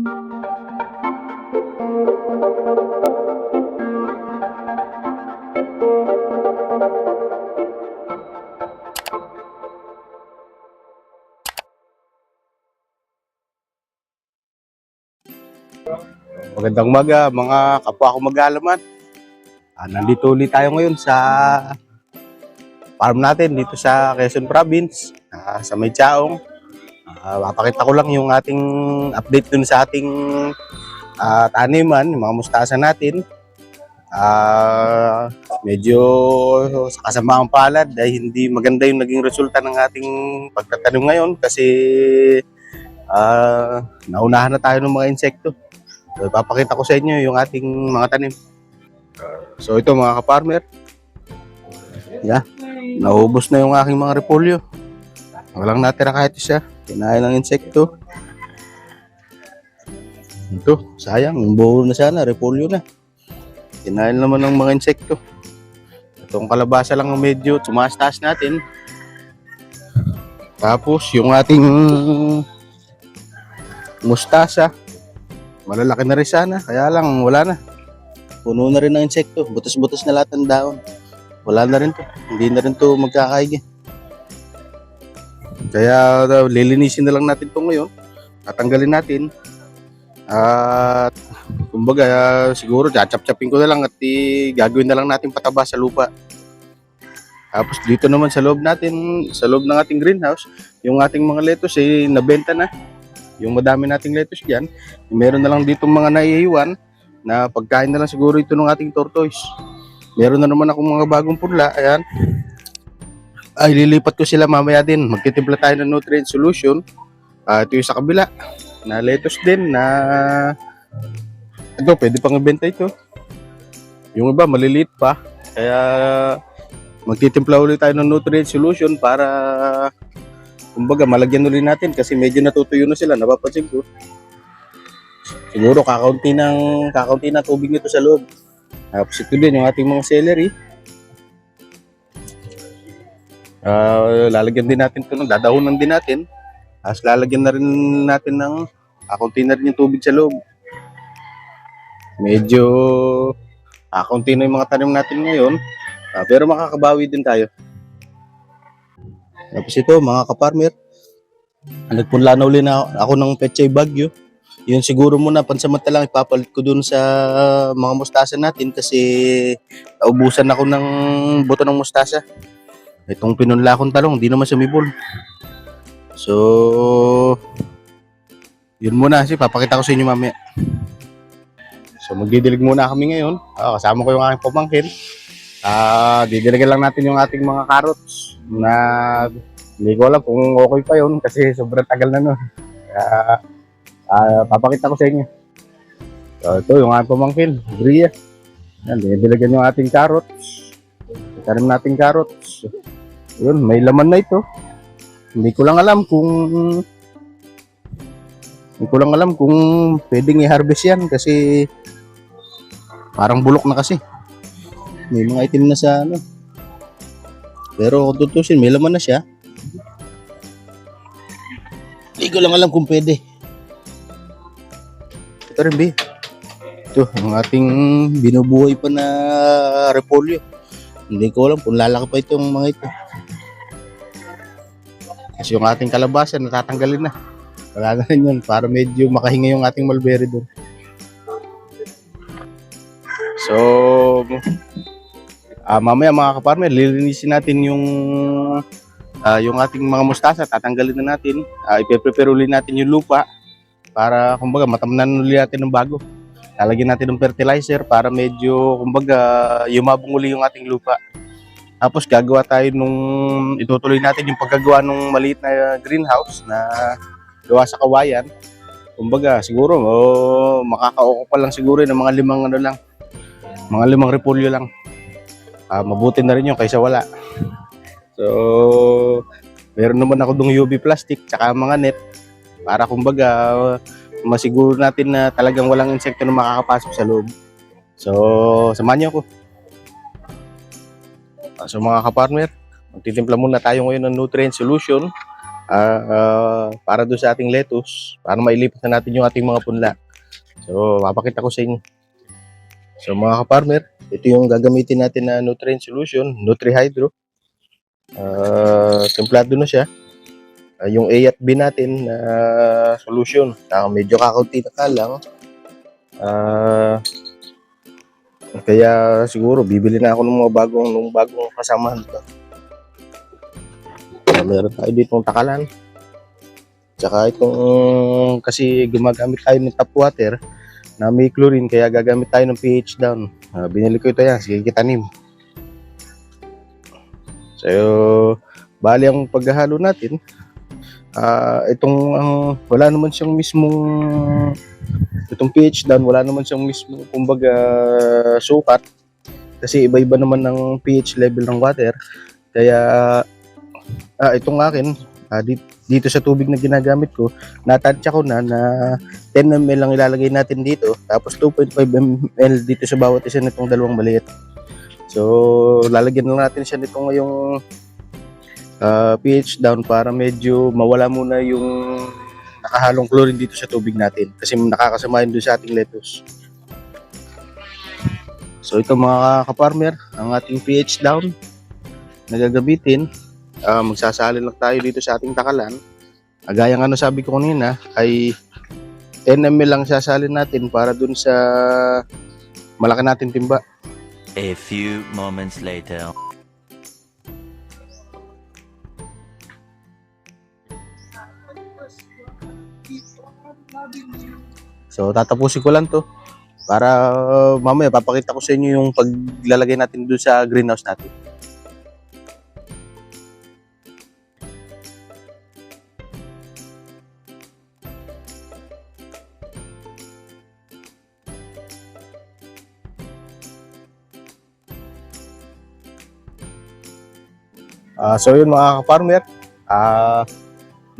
Magandang umaga mga kapwa ko mag-aalaman. Nandito ulit tayo ngayon sa farm natin dito sa Quezon Province, sa May Chaong. Papakita ko lang yung ating update dun sa ating taniman, yung mga mustasa natin. Medyo sa kasamaang palad ay hindi maganda yung naging resulta ng ating pagtatanim ngayon kasi naunahan na tayo ng mga insekto. So, ipapakita ko sa inyo yung ating mga tanim. So ito mga ka-farmer, naubos na yung aking mga repolyo. Walang natira kahit isa, kinain ng insekto. Ito, sayang, yung buo na sana, repolyo na. Kinain naman ng mga insekto. Itong kalabasa lang medyo tumaas-taas natin. Tapos yung ating mustasa, malalaki na rin sana, kaya lang wala na. Puno na rin ng insekto, butas-butas na lahat ng daon. Wala na rin to, hindi na rin to magkakaigi. Kaya lilinisin na lang natin to ngayon. Tatanggalin natin. At kumbaga siguro chachap-chapin ko na lang at gagawin na lang natin pataba sa lupa. Tapos dito naman sa loob natin, sa loob ng ating greenhouse, yung ating mga lettuce ay nabenta na. Yung madami nating lettuce dyan, meron na lang dito mga naiiwan na pagkain na lang siguro ito ng ating tortoise. Meron na naman akong mga bagong punla, ayan. Ay lilipat ko sila mamaya din. Magtitimpla tayo ng nutrient solution. Ito yung sa kabila na lettuce din na ito, pwede pang ibenta ito. Yung iba maliliit pa. Kaya magtitimpla ulit tayo ng nutrient solution para kumbaga malagyan ulit natin kasi medyo natutuyo na sila, napapansin ko. Siguro kakaunti ng tubig nito sa loob. Tapos ito din yung ating mga celery. Lalagyan din natin ito, dadahunan din natin. Tapos lalagyan na rin natin ng kakunti na rin yung tubig sa loob. Medyo kakunti na yung mga tanim natin ngayon. Pero makakabawi din tayo. Tapos ito mga ka-farmer, nagpunla na uli na ako ng Pechay Bagyo. Yun siguro muna pansamantalang ipapalit ko dun sa mga mustasa natin kasi naubusan ako ng buto ng mustasa. Itong pinunla kong talong, hindi naman sumibol. So, yun muna kasi papakita ko sa inyo mamaya. So, magdidilig muna kami ngayon. Kasama ko yung aking pamangkin. Didiligan lang natin yung ating mga carrots na hindi ko alam kung okay pa yun kasi sobrang tagal na nun. Papakita ko sa inyo. So, ito yung ating pamangkin, Bria. Yan, dinidilagan yung ating carrots. Itanim nating carrots. Yun, may laman na ito. Hindi ko lang alam kung pwedeng i-harvest yan kasi parang bulok na kasi. May mga itim na sa ano. Pero kung tutusin, may laman na siya. Hindi ko lang alam kung pwede. Ito rin, B. Ito, ang ating binubuhay pa na repolyo. Hindi ko alam kung lalaki pa itong mga ito. Kasi yung ating kalabasa, natatanggalin na. Wala na rin yun, para medyo makahinga yung ating mulberry doon. So, mamaya mga ka-farmer, lilinisin natin yung ating mga mustasa, tatanggalin na natin. Ipe-prepare ulit natin yung lupa para kumbaga matamnan ulit natin ng bago. Lalagyan natin ng fertilizer para medyo kumbaga yumabong uli yung ating lupa. Tapos gagawa tayo itutuloy natin yung paggagawa ng maliit na greenhouse na gawa sa kawayan. Kumbaga siguro makakaoko pa lang siguro ng mga limang repolyo lang. Mabuti na rin yun kaysa wala. So meron naman ako dong UV plastic tsaka mga net para kumbaga masiguro natin na talagang walang insekto na makakapasok sa loob. So samahan niyo ako. So mga ka-farmer, magtitimpla muna tayo ngayon ng nutrient solution para doon sa ating lettuce, para mailipat na natin yung ating mga punla. So, papakita ko sa inyo. So, mga ka-farmer, ito yung gagamitin natin na nutrient solution, Nutri-Hydro. Templado na siya. Yung A at B natin na solution. Medyo kakaunti na ka lang. Kaya siguro bibili na ako ng mga bagong kasamahan to. Meron tayo ditong takalan. Tsaka itong kasi gumagamit tayo ng tap water na may chlorine, kaya gagamit tayo ng pH down. Binili ko ito yan, sige kitanim. So, bali ang paghahalo natin, wala naman siyang mismong, itong pH down, wala naman siyang mismong, kumbaga, sukat. Kasi iba-iba naman ng pH level ng water. Kaya, itong akin, dito sa tubig na ginagamit ko, natansya ko na 10 ml lang ilalagay natin dito, tapos 2.5 ml dito sa bawat isa nitong dalawang maliit. So, lalagyan lang natin siya nito ngayong pH down para medyo mawala muna yung nakahalong chlorine dito sa tubig natin kasi nakakasama yun doon sa ating lettuce. So, ito mga ka-farmer, ang ating pH down na gagamitin. Magsasali lang tayo dito sa ating takalan. Gaya nga sabi ko kanina, ay 10 ml lang sasalin natin para dun sa malaki natin timba. A few moments later. So tatapusin ko lang to para mamaya papakita ko sa inyo yung paglalagay natin dun sa greenhouse natin. So yun mga ka-farmer,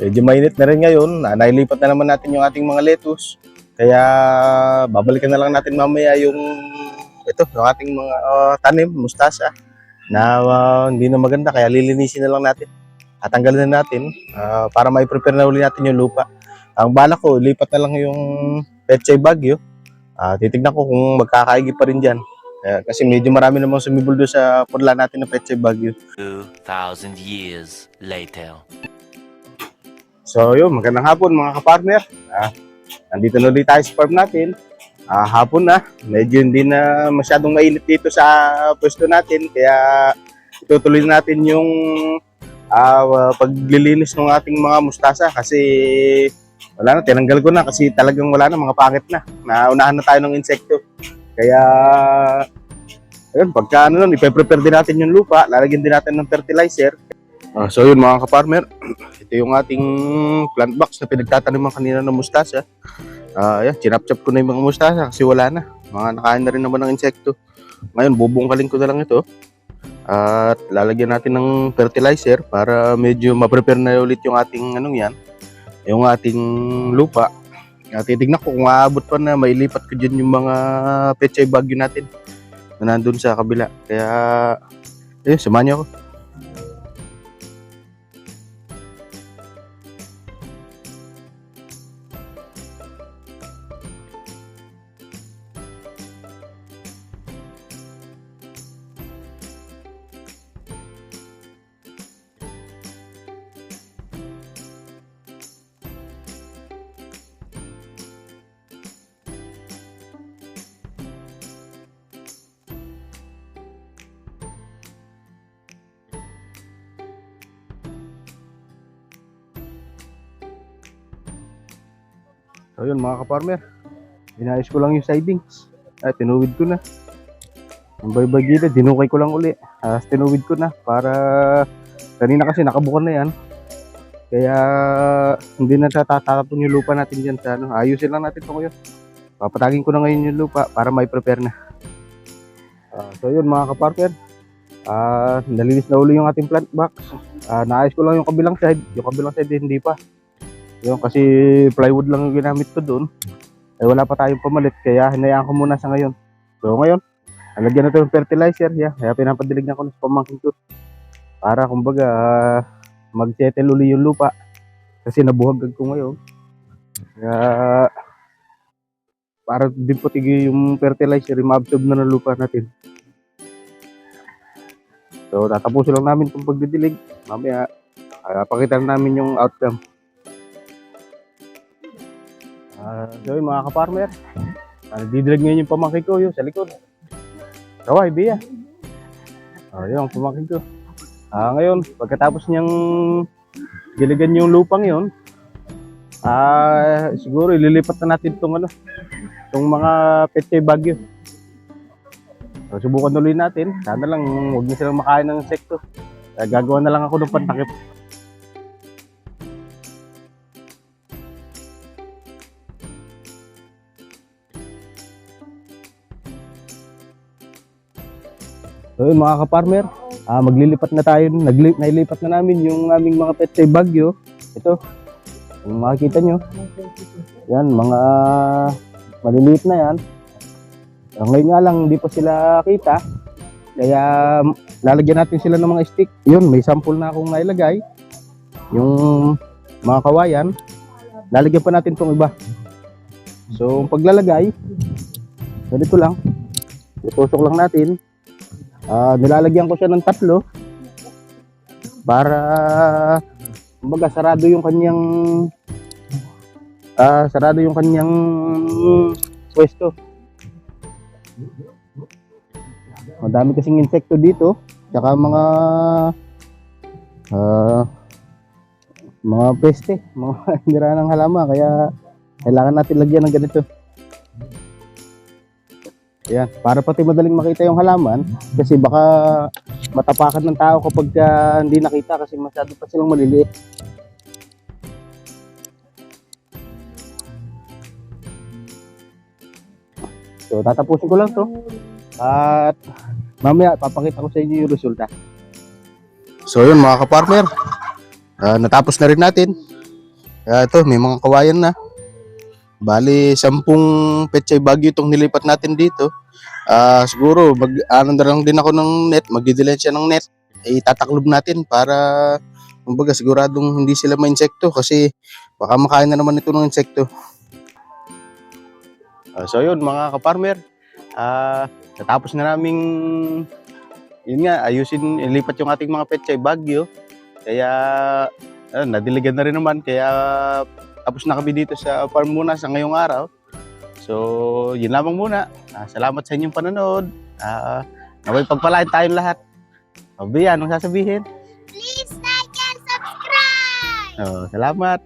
medyo mainit na rin ngayon. Nailipat na naman natin yung ating mga lettuce. Kaya babalikan na lang natin mamaya yung ating mga tanim, mustasa na hindi na maganda. Kaya lilinisin na lang natin at tanggalin na natin para mai-prepare na uli natin yung lupa. Ang balak ko, lipat na lang yung Pechay Bagyo. Titignan ko kung magkakaigi pa rin dyan. Kasi medyo marami namang sumibol doon sa punla natin ng Pechay Bagyo. 2,000 years later. So yun, magandang hapon mga ka-farmer. Nandito na ulit tayo sa farm natin. Hapon na, medyo hindi na masyadong mainit dito sa pwesto natin. Kaya itutuloy natin yung paglilinis ng ating mga mustasa. Kasi wala na, tinanggal ko na kasi talagang wala na, mga pangit na. Naunahan na tayo ng insekto. Kaya, ayun, pagka ipe-prepare din natin yung lupa, lalagyan din natin ng fertilizer. So yun mga ka-farmer, ito yung ating plant box na pinagtataniman kanina ng mustasa. Ayan, chinap-chap ko na yung mga mustasa kasi wala na. Nakain na rin naman ng insekto. Ngayon, bubungkalin ko na lang ito. At lalagyan natin ng fertilizer para medyo ma-prepare na ulit yung ating yung ating lupa. Titignan ko kung aabot pa na mailipat ko dyan yung mga Pechay Bagyo natin na nandun sa kabila. Kaya, ayun, samahan niyo ako. So yun mga ka-farmer, inayos ko lang yung sidings. Tinuwid ko na. Yung baybay gilid, dinukay ko lang uli. Tinuwid ko na para kanina kasi nakabukan na yan. Kaya hindi na tatatapon yung lupa natin dyan sa ayusin lang natin ito ngayon. Papatagin ko na ngayon yung lupa para may prepare na. So yun mga ka-farmer, nalinis na uli yung ating plant box. Naayos ko lang yung kabilang side. Yung kabilang side hindi pa. Yung kasi plywood lang yung ginamit ko doon. Wala pa tayong pamalit kaya hinayaan ko muna sa ngayon. So ngayon, nalagyan na ito yung fertilizer. Kaya pinapadilig na ko sa pamangkin ko. Para kumbaga mag-settle uli yung lupa. Kasi nabuhagag ko ngayon. Kaya para din po tigil yung fertilizer, ma-absorb na ng lupa natin. So tatapusin lang namin itong pagdidilig. Mamaya pakita namin yung outcome. So yun mga ka-farmer, didilig ngayon yung pamangkin ko yun sa likod. Kaway, Bia. Yun ang pamangkin ko. Ngayon, pagkatapos niyang diligan yung lupang yun, siguro ililipat na natin itong mga petchay bagyo. So, subukan ulit natin. Sana lang huwag na silang makain ng insekto. Gagawa na lang ako ng pantakip. So yun mga ka-farmer, maglilipat na tayo, nailipat na namin yung aming mga petchay bagyo. Ito, kung makikita nyo, yan, mga maliliit na yan. Ngayon nga lang, hindi pa sila kita, kaya lalagyan natin sila ng mga stick. Yun, may sample na akong nailagay, yung mga kawayan, lalagyan pa natin itong iba. So, paglalagay, ganito lang, itusok lang natin. Nilalagyan ko siya ng 3 para kumbaga sarado yung kanyang pwesto. Madami kasing insekto dito, tsaka mga peste, mga hindira ng halaman, kaya kailangan natin lagyan ng ganito. Ayan, para pati madaling makita yung halaman, kasi baka matapakan ng tao kapag hindi nakita kasi masyado pa silang maliliit. So tatapusin ko lang to at mamaya papakita ko sa inyo yung resulta. So yun mga ka-farmer, natapos na rin natin. Ito, may mga kawayan na. Bali, 10 petchay bagyo itong nilipat natin dito. Siguro, ano na lang din ako ng net, magdidilan siya ng net. Itataklob natin para, kumbaga, siguradong hindi sila ma-insekto kasi baka makain na naman ito ng insekto. So yun mga ka-farmer, natapos na naming, yun nga, ilipat yung ating mga petchay bagyo. Kaya, nadiligan na rin naman, kaya tapos na kami dito sa farm muna sa ngayong araw. So, yun lamang muna. Salamat sa inyong panonood. Naway pagpalain tayong lahat. Bia, anong sasabihin? Please like and subscribe! Salamat.